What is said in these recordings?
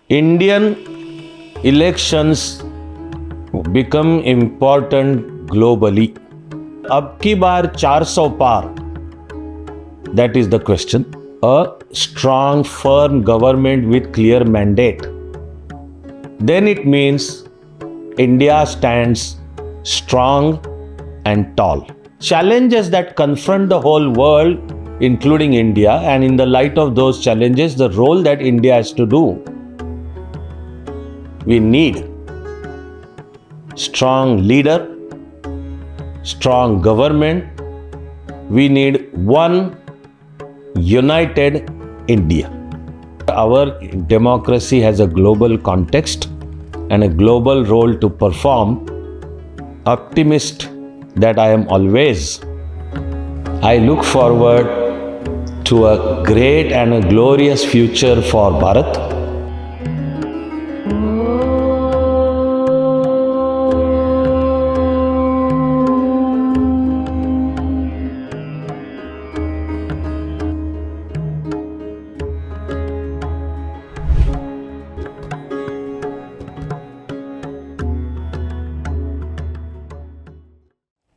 Indian elections become important globally. अब की बार 400 पार. That is the question. A strong, firm government with clear mandate. Then it means India stands strong and tall. Challenges that confront the whole world, including India, and in the light of those challenges, the role that India has to do. We need strong leader, strong government. We need one united India. Our democracy has a global context and a global role to perform. Optimist that I am always. I look forward to a great and a glorious future for Bharat.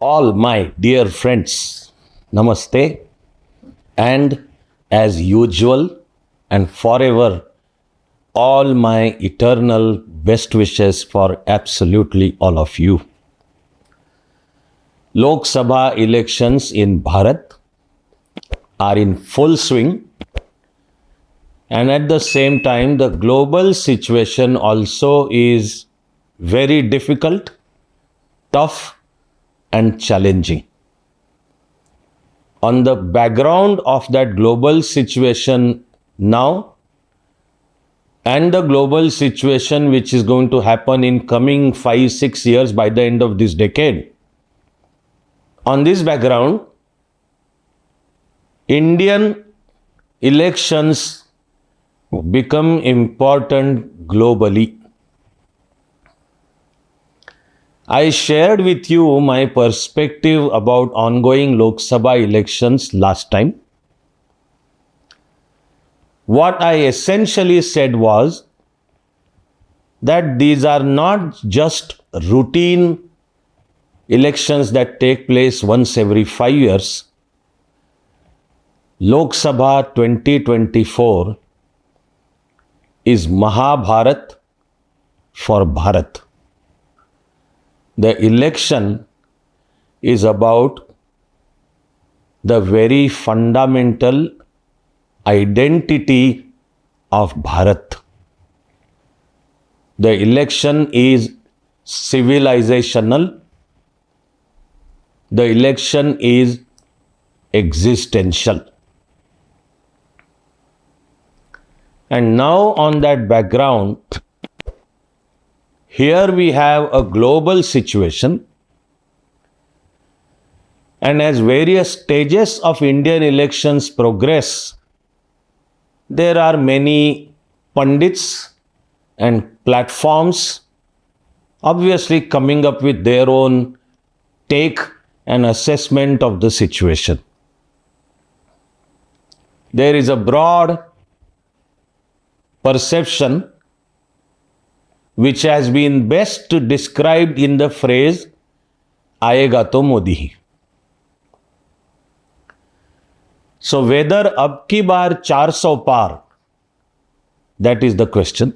All my dear friends, Namaste, and as usual and forever, all my eternal best wishes for absolutely all of you. Loksabha elections in Bharat are in full swing, and at the same time, the global situation also is very difficult, tough, and challenging. On the background of that global situation now, and the global situation which is going to happen in coming 5-6 years by the end of this decade, on this background, Indian elections become important globally. I shared with you my perspective about ongoing Lok Sabha elections last time. What I essentially said was that these are not just routine elections that take place once every 5 years. Lok Sabha 2024 is Mahabharat for Bharat. The election is about the very fundamental identity of Bharat. The election is civilizational. The election is existential. And now on that background, here we have a global situation, and as various stages of Indian elections progress, there are many pundits and platforms obviously coming up with their own take and assessment of the situation. There is a broad perception which has been best described in the phrase, आएगा तो मोदी ही. So whether अब की बार 400 पार, that is the question.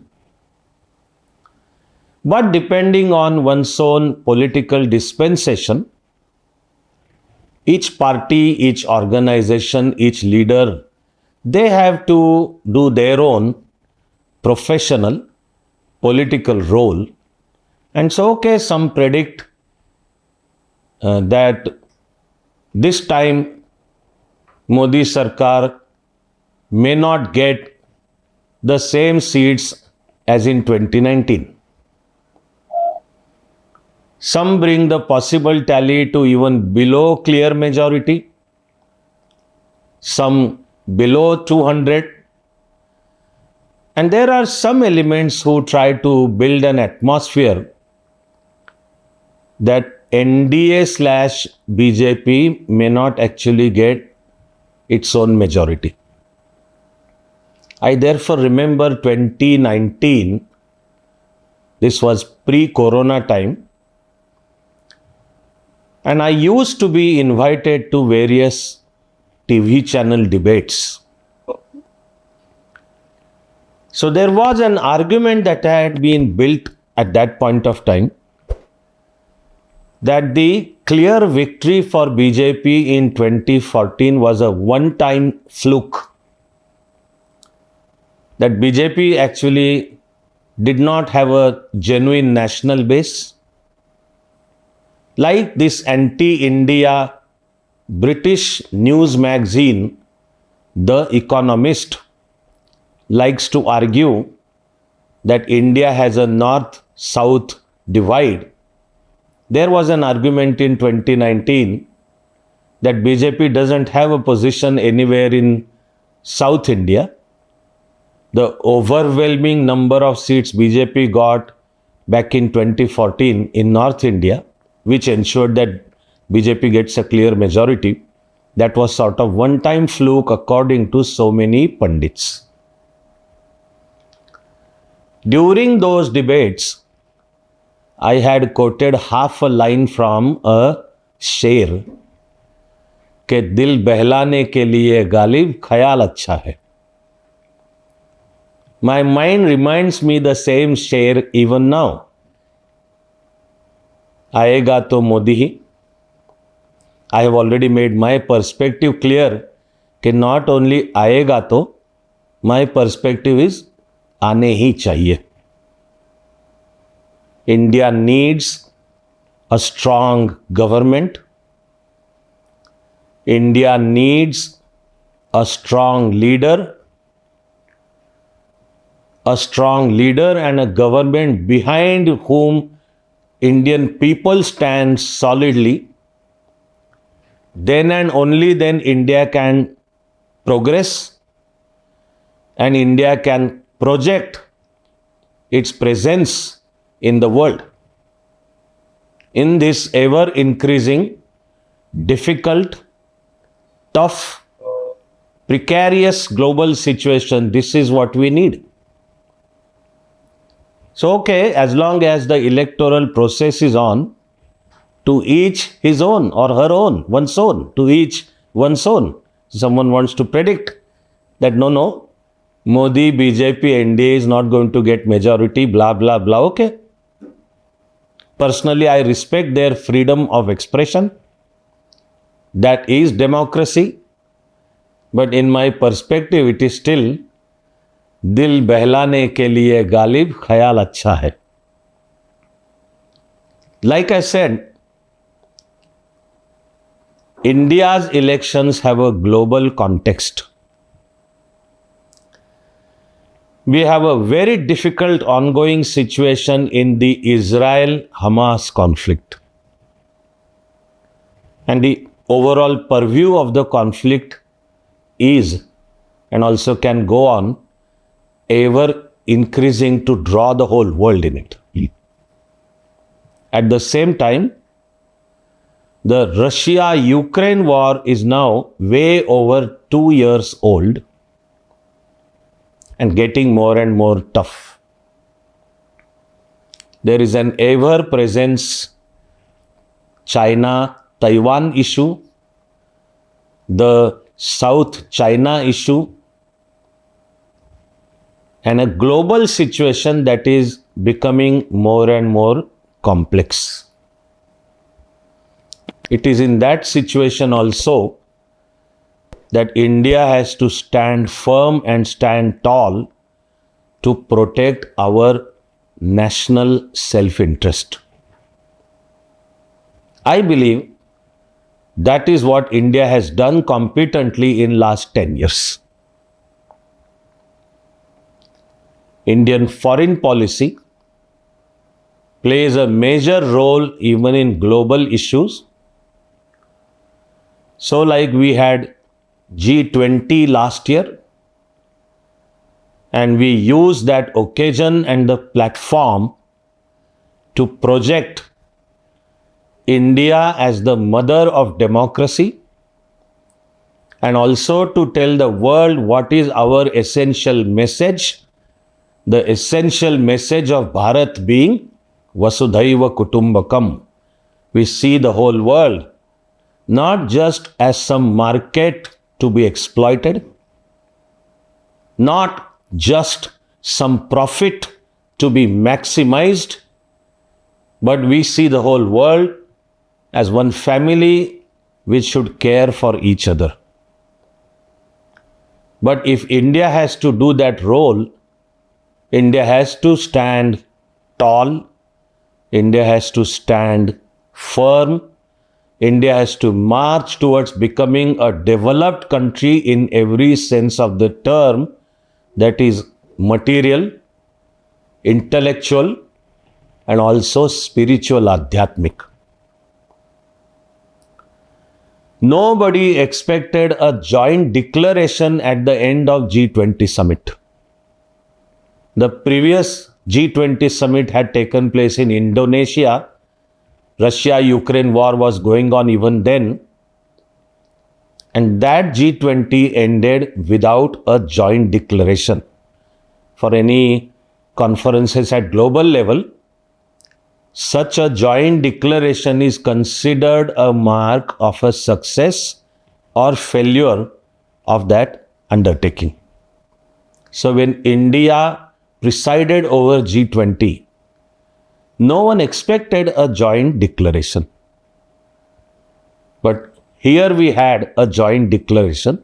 But depending on one's own political dispensation, each party, each organization, each leader, they have to do their own professional political role. And so, okay, some predict that this time Modi Sarkar may not get the same seats as in 2019. Some bring the possible tally to even below clear majority, some below 200. And there are some elements who try to build an atmosphere that NDA/BJP may not actually get its own majority. I therefore remember 2019, this was pre-corona time, and I used to be invited to various TV channel debates. So there was an argument that had been built at that point of time that the clear victory for BJP in 2014 was a one-time fluke. That BJP actually did not have a genuine national base. Like this anti-India British news magazine, The Economist, likes to argue that India has a north-south divide. There was an argument in 2019 that BJP doesn't have a position anywhere in South India. The overwhelming number of seats BJP got back in 2014 in North India, which ensured that BJP gets a clear majority, that was sort of one-time fluke according to so many pundits. During those debates, I had quoted half a line from a शेर कि दिल बहलाने के लिए गालिब ख्याल अच्छा है. My mind reminds me the same शेर even now. आएगा तो मोदी ही. I have already made my perspective clear कि not only आएगा तो, my perspective is आने ही चाहिए. India needs a strong government. India needs a strong leader. A strong leader and a government behind whom Indian people stand solidly. Then and only then India can progress and India can project its presence in the world. In this ever increasing, difficult, tough, precarious global situation, this is what we need. So, okay, as long as the electoral process is on, to each his own or her own, one's own, to each one's own. Someone wants to predict that no, Modi, BJP, NDA is not going to get majority, blah, blah, blah, okay. Personally, I respect their freedom of expression. That is democracy. But in my perspective, it is still दिल बहलाने के लिए गालिब ख्याल अच्छा है. Like I said, India's elections have a global context. We have a very difficult ongoing situation in the Israel-Hamas conflict. And the overall purview of the conflict is, and also can go on, ever increasing to draw the whole world in it. At the same time, the Russia-Ukraine war is now way over 2 years old and getting more and more tough. There is an ever-present China-Taiwan issue, the South China issue, and a global situation that is becoming more and more complex. It is in that situation also that India has to stand firm and stand tall to protect our national self-interest. I believe that is what India has done competently in last 10 years. Indian foreign policy plays a major role even in global issues. So like we had G20 last year, and we used that occasion and the platform to project India as the mother of democracy and also to tell the world what is our essential message, the essential message of Bharat being Vasudhaiva Kutumbakam. We see the whole world not just as some market to be exploited, not just some profit to be maximized, but we see the whole world as one family which should care for each other. But if India has to do that role, India has to stand tall, India has to stand firm, India has to march towards becoming a developed country in every sense of the term, that is material, intellectual, and also spiritual, adhyatmic. Nobody expected a joint declaration at the end of G20 summit. The previous G20 summit had taken place in Indonesia. Russia-Ukraine war was going on even then. And that G20 ended without a joint declaration. For any conferences at global level, such a joint declaration is considered a mark of a success or failure of that undertaking. So when India presided over G20, no one expected a joint declaration. But here we had a joint declaration,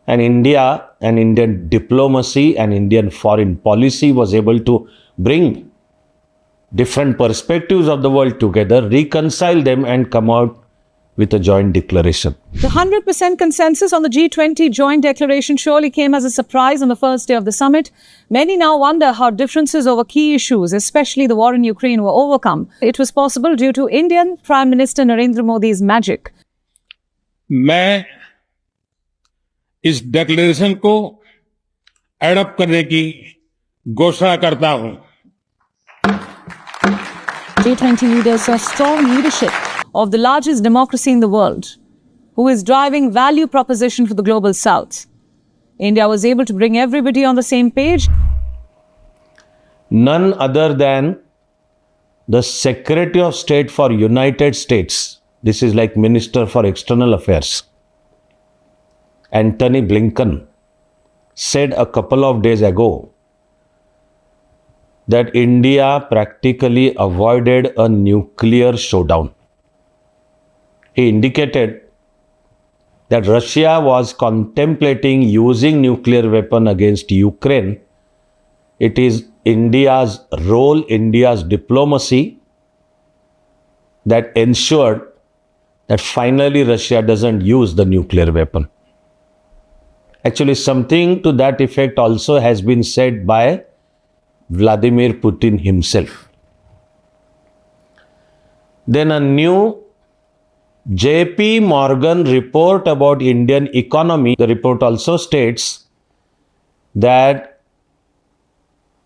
and India and Indian diplomacy and Indian foreign policy was able to bring different perspectives of the world together, reconcile them, and come out with a joint declaration. The 100% consensus on the G20 joint declaration surely came as a surprise on the first day of the summit. Many now wonder how differences over key issues, especially the war in Ukraine, were overcome. It was possible due to Indian Prime Minister Narendra Modi's magic. मैं इस declaration को adopt करने की घोषणा करता हूं। G20 leaders saw strong leadership of the largest democracy in the world, who is driving value proposition for the global south. India was able to bring everybody on the same page. None other than the Secretary of State for United States, this is like Minister for External Affairs, Antony Blinken, said a couple of days ago that India practically avoided a nuclear showdown. He indicated that Russia was contemplating using nuclear weapon against Ukraine. It is India's role, India's diplomacy that ensured that finally Russia doesn't use the nuclear weapon. Actually, something to that effect also has been said by Vladimir Putin himself. Then a new JP Morgan report about Indian economy, the report also states that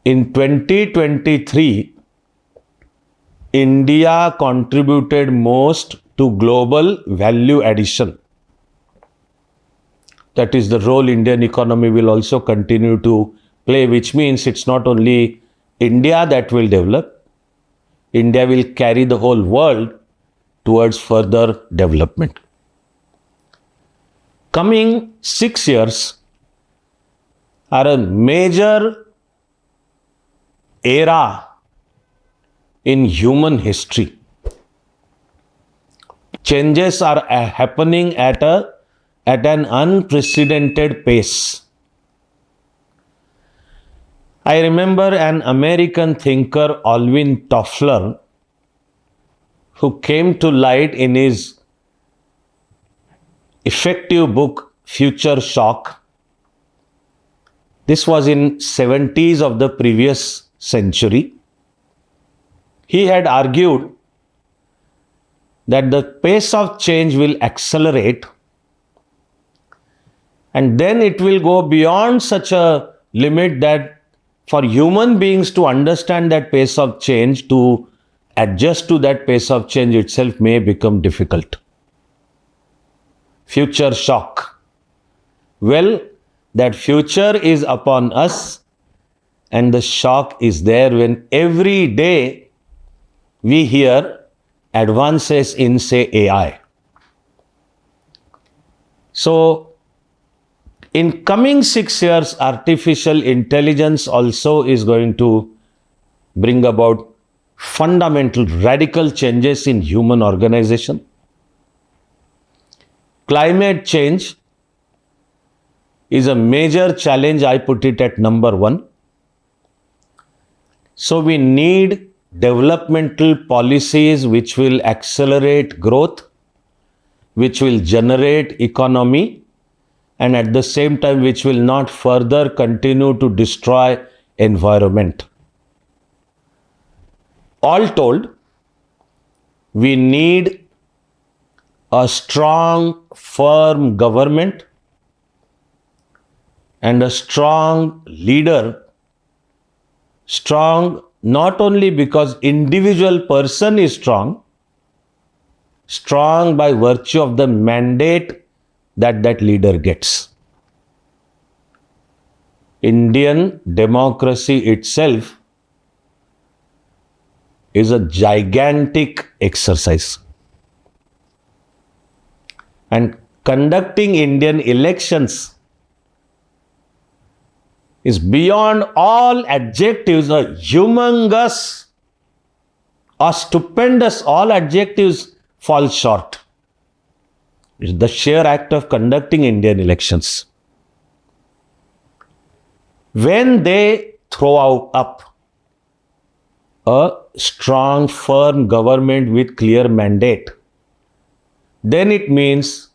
in 2023, India contributed most to global value addition. That is the role Indian economy will also continue to play, which means it's not only India that will develop, India will carry the whole world towards further development. Coming 6 years are a major era in human history. Changes are happening at an unprecedented pace. I remember an American thinker, Alvin Toffler, who came to light in his effective book, Future Shock. This was in 70s of the previous century. He had argued that the pace of change will accelerate, and then it will go beyond such a limit that for human beings to understand that pace of change, to adjust to that pace of change itself may become difficult. Future shock. Well, that future is upon us, and the shock is there when every day we hear advances in, say, AI. So, in coming 6 years, artificial intelligence also is going to bring about fundamental, radical changes in human organization. Climate change is a major challenge. I put it at number 1. So we need developmental policies which will accelerate growth, which will generate economy, and at the same time which will not further continue to destroy environment. All told, we need a strong, firm government and a strong leader. Strong not only because individual person is strong, strong by virtue of the mandate that leader gets. Indian democracy itself is a gigantic exercise. And conducting Indian elections is beyond all adjectives, a humongous, a stupendous, all adjectives fall short. It's the sheer act of conducting Indian elections. When they throw up a strong, firm government with clear mandate, then it means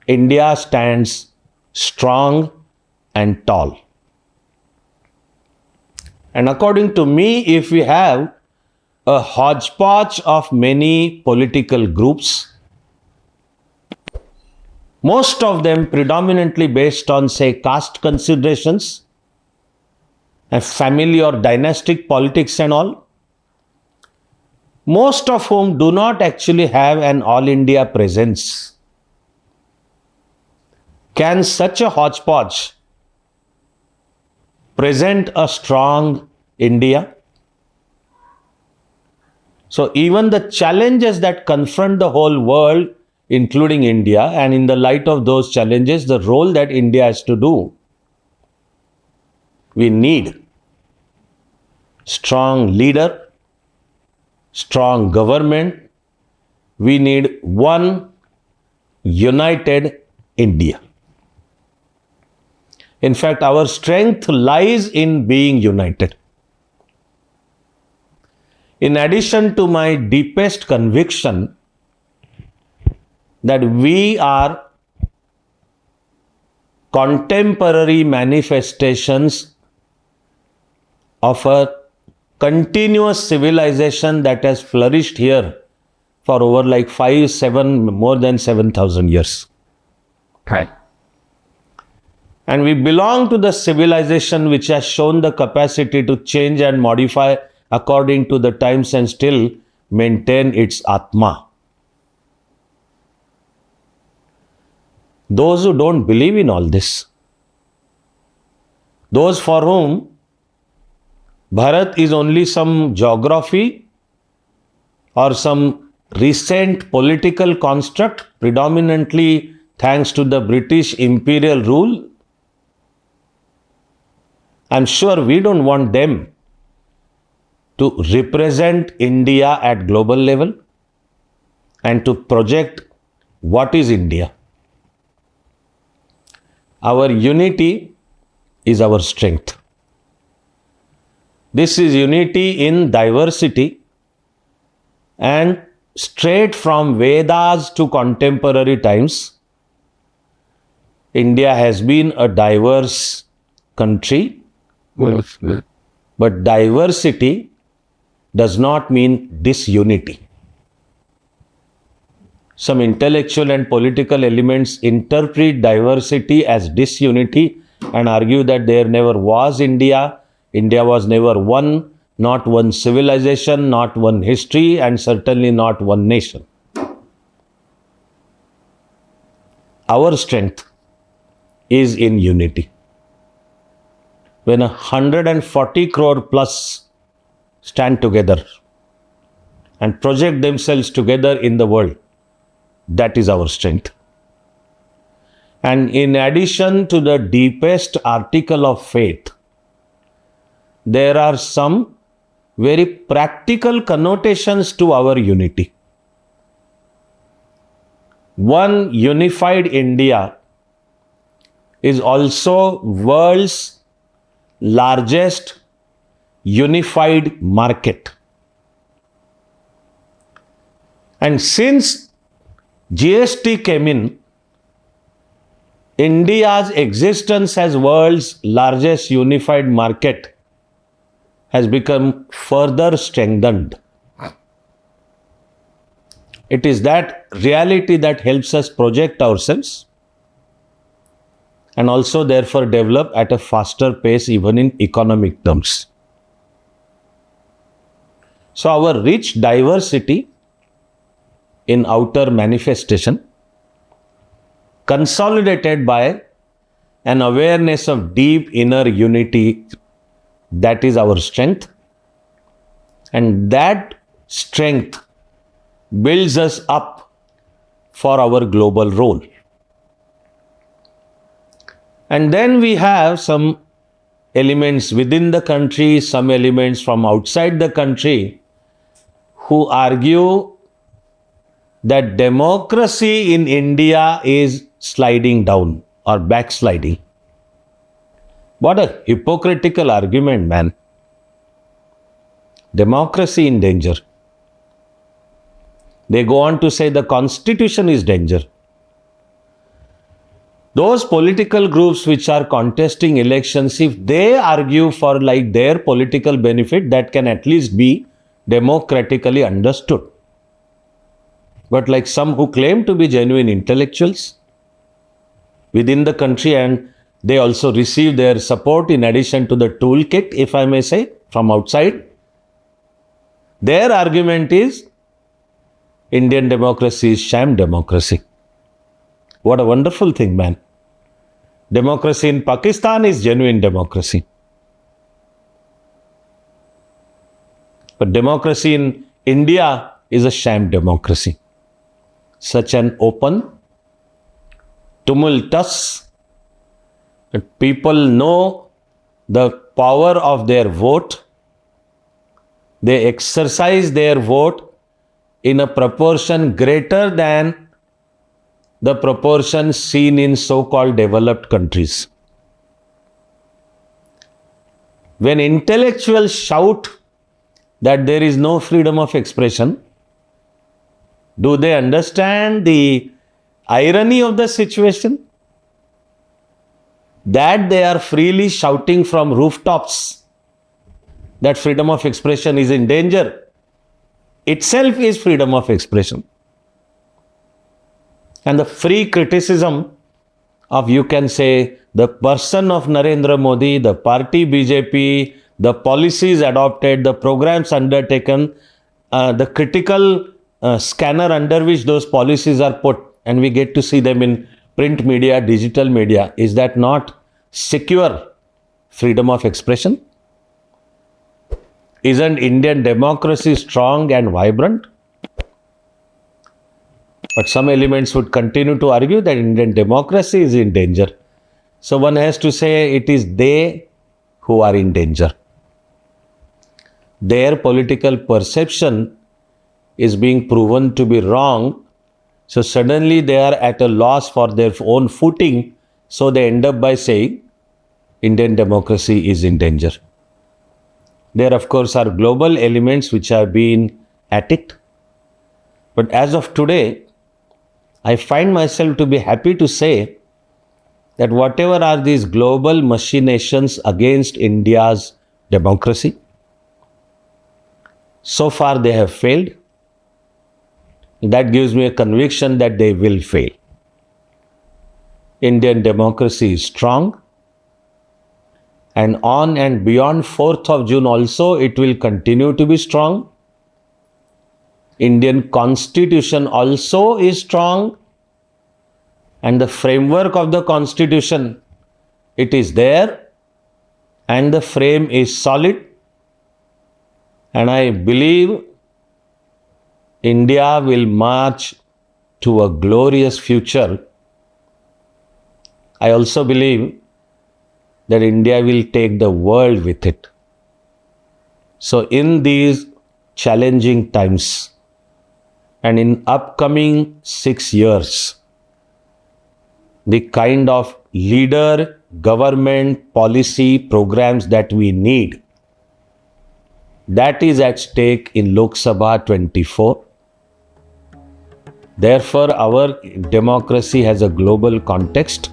India stands strong and tall. And according to me, if we have a hodgepodge of many political groups, most of them predominantly based on, say, caste considerations and family or dynastic politics and all, most of whom do not actually have an all India presence. Can such a hodgepodge present a strong India? So even the challenges that confront the whole world, including India, and in the light of those challenges, the role that India has to do, we need strong leader, strong government. We need one united India. In fact, our strength lies in being united. In addition to my deepest conviction that we are contemporary manifestations of a continuous civilization that has flourished here for over like 5, 7, more than 7,000 years. Right. And we belong to the civilization which has shown the capacity to change and modify according to the times and still maintain its Atma. Those who don't believe in all this, those for whom Bharat is only some geography or some recent political construct, predominantly thanks to the British imperial rule, I'm sure we don't want them to represent India at global level and to project what is India. Our unity is our strength. This is unity in diversity, and straight from Vedas to contemporary times, India has been a diverse country, but diversity does not mean disunity. Some intellectual and political elements interpret diversity as disunity and argue that there never was India. India was never one, not one civilization, not one history, and certainly not one nation. Our strength is in unity. When 140 crore plus stand together and project themselves together in the world, that is our strength. And in addition to the deepest article of faith, there are some very practical connotations to our unity. One unified India is also world's largest unified market. And since GST came in, India's existence as world's largest unified market has become further strengthened. It is that reality that helps us project ourselves and also therefore develop at a faster pace even in economic terms. So our rich diversity in outer manifestation, consolidated by an awareness of deep inner unity, that is our strength. And that strength builds us up for our global role. And then we have some elements within the country, some elements from outside the country who argue that democracy in India is sliding down or backsliding. What a hypocritical argument, man. Democracy in danger. They go on to say the constitution is danger. Those political groups which are contesting elections, if they argue for like their political benefit, that can at least be democratically understood. But like some who claim to be genuine intellectuals within the country, and they also receive their support in addition to the toolkit, if I may say, from outside. Their argument is Indian democracy is sham democracy. What a wonderful thing, man. Democracy in Pakistan is genuine democracy. But democracy in India is a sham democracy. Such an open, tumultuous, that people know the power of their vote. They exercise their vote in a proportion greater than the proportion seen in so-called developed countries. When intellectuals shout that there is no freedom of expression, do they understand the irony of the situation? That they are freely shouting from rooftops that freedom of expression is in danger itself is freedom of expression. And the free criticism of, you can say, the person of Narendra Modi, the party BJP, the policies adopted, the programs undertaken, the critical scanner under which those policies are put, and we get to see them in print media, digital media. Is that not secure freedom of expression? Isn't Indian democracy strong and vibrant? But some elements would continue to argue that Indian democracy is in danger. So one has to say it is they who are in danger. Their political perception is being proven to be wrong. So suddenly they are at a loss for their own footing. So they end up by saying Indian democracy is in danger. There, of course, are global elements which have been at it. But as of today, I find myself to be happy to say that whatever are these global machinations against India's democracy, so far they have failed. That gives me a conviction that they will fail. Indian democracy is strong, and on and beyond 4th of June also it will continue to be strong. Indian constitution also is strong. and the framework of the constitution, it is there and the frame is solid, and I believe India will march to a glorious future. I also believe that India will take the world with it. So in these challenging times and in upcoming 6 years, the kind of leader, government, policy, programs that we need, that is at stake in Lok Sabha 24. Therefore, our democracy has a global context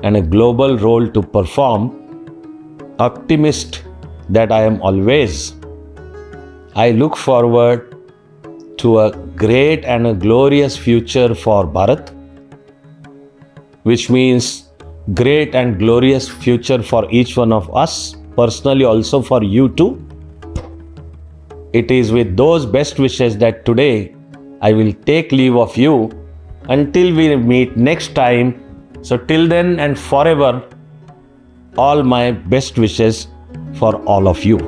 and a global role to perform. Optimist that I am always, I look forward to a great and a glorious future for Bharat, which means great and glorious future for each one of us, personally also for you too. It is with those best wishes that today I will take leave of you until we meet next time. So till then and forever, all my best wishes for all of you.